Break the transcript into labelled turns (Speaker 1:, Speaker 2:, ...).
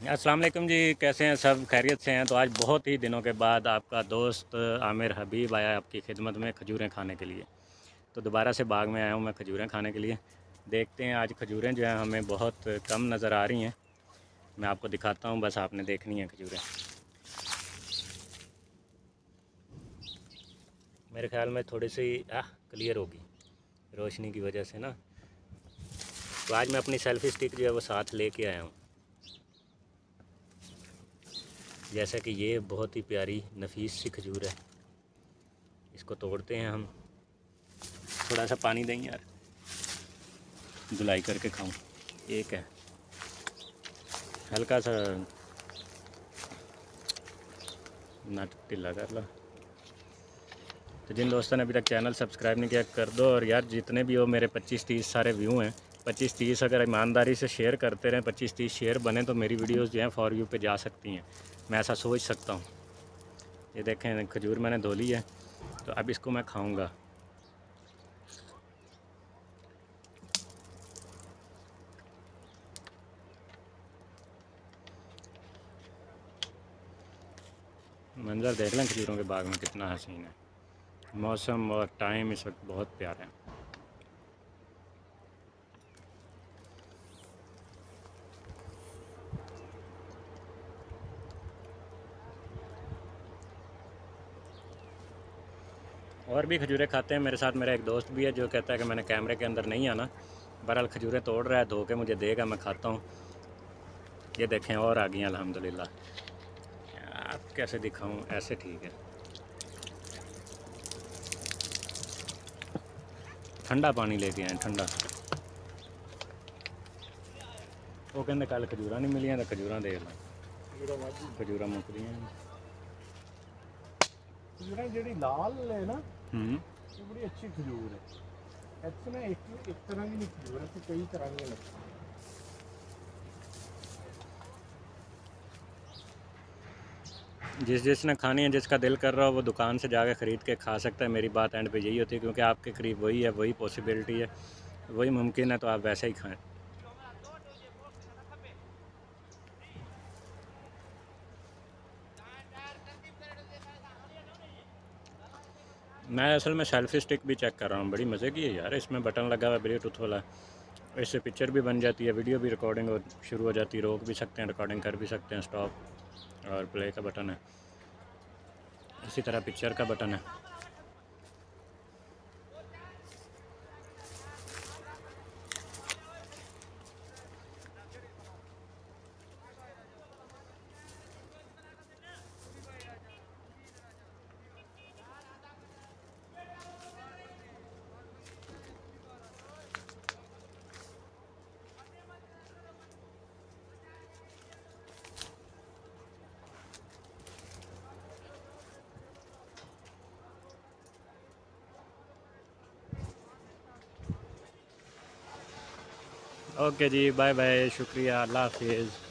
Speaker 1: अस्सलाम वालेकुम जी, कैसे हैं सब? खैरियत से हैं? तो आज बहुत ही दिनों के बाद आपका दोस्त आमिर हबीब आया आपकी खिदमत में खजूरें खाने के लिए। तो दोबारा से बाग में आया हूँ मैं खजूरें खाने के लिए। देखते हैं आज खजूरें जो हैं हमें बहुत कम नज़र आ रही हैं। मैं आपको दिखाता हूँ, बस आपने देखनी है खजूरें। मेरे ख्याल में थोड़ी सी क्लियर होगी रोशनी की वजह से ना। तो आज मैं अपनी सेल्फ़ी स्टिक जो है वो साथ लेके आया हूँ। जैसा कि ये बहुत ही प्यारी नफीस सी खजूर है, इसको तोड़ते हैं हम। थोड़ा सा पानी दें यार, धुलाई करके खाऊं। एक है हल्का सा नट ढीला कर लो। तो जिन दोस्तों ने अभी तक चैनल सब्सक्राइब नहीं किया कर दो। और यार जितने भी हो मेरे 25-30 सारे व्यू हैं, 25-30 अगर ईमानदारी से शेयर करते रहें, 25-30 शेयर बने तो मेरी वीडियोस जो हैं फॉर व्यू पे जा सकती हैं। मैं ऐसा सोच सकता हूँ। ये देखें खजूर मैंने धो ली है, तो अब इसको मैं खाऊँगा। मंज़र देख लें खजूरों के बाग में कितना हसीन है। मौसम और टाइम इस वक्त बहुत प्यारा है। और भी खजूरें खाते हैं मेरे साथ मेरा एक दोस्त भी है जो कहता है कि मैंने कैमरे के अंदर नहीं आना। बहरहाल खजूरें तोड़ रहा है, धो के मुझे देगा, मैं खाता हूँ। ये देखें और आ गई अल्हम्दुलिल्लाह। आप कैसे दिखाऊँ, ऐसे ठीक है। ठंडा पानी लेके आए, ठंडा। वो कहते कल खजूर नहीं मिलियां तो खजूर देख लो, खजूर मुक दी।
Speaker 2: खजूर जी लाल है ना,
Speaker 1: हम्म।
Speaker 2: ये बड़ी अच्छी खजूर है। ऐसे ना एक तरह की नहीं खजूर है, तो कई तरह की लगती है।
Speaker 1: जिसने खानी है, जिसका दिल कर रहा हो वो दुकान से जाकर ख़रीद के खा सकता है। मेरी बात एंड पे यही होती है, क्योंकि आपके करीब वही है, वही पॉसिबिलिटी है, वही मुमकिन है, तो आप वैसे ही खाएं। मैं असल में सेल्फ़ी स्टिक भी चेक कर रहा हूँ, बड़ी मज़े की है यार। इसमें बटन लगा हुआ है ब्लूटूथ वाला, इससे पिक्चर भी बन जाती है, वीडियो भी रिकॉर्डिंग और शुरू हो जाती है। रोक भी सकते हैं, रिकॉर्डिंग कर भी सकते हैं, स्टॉप और प्ले का बटन है, इसी तरह पिक्चर का बटन है। ओके जी, बाय बाय, शुक्रिया, अल्लाह हाफिज़।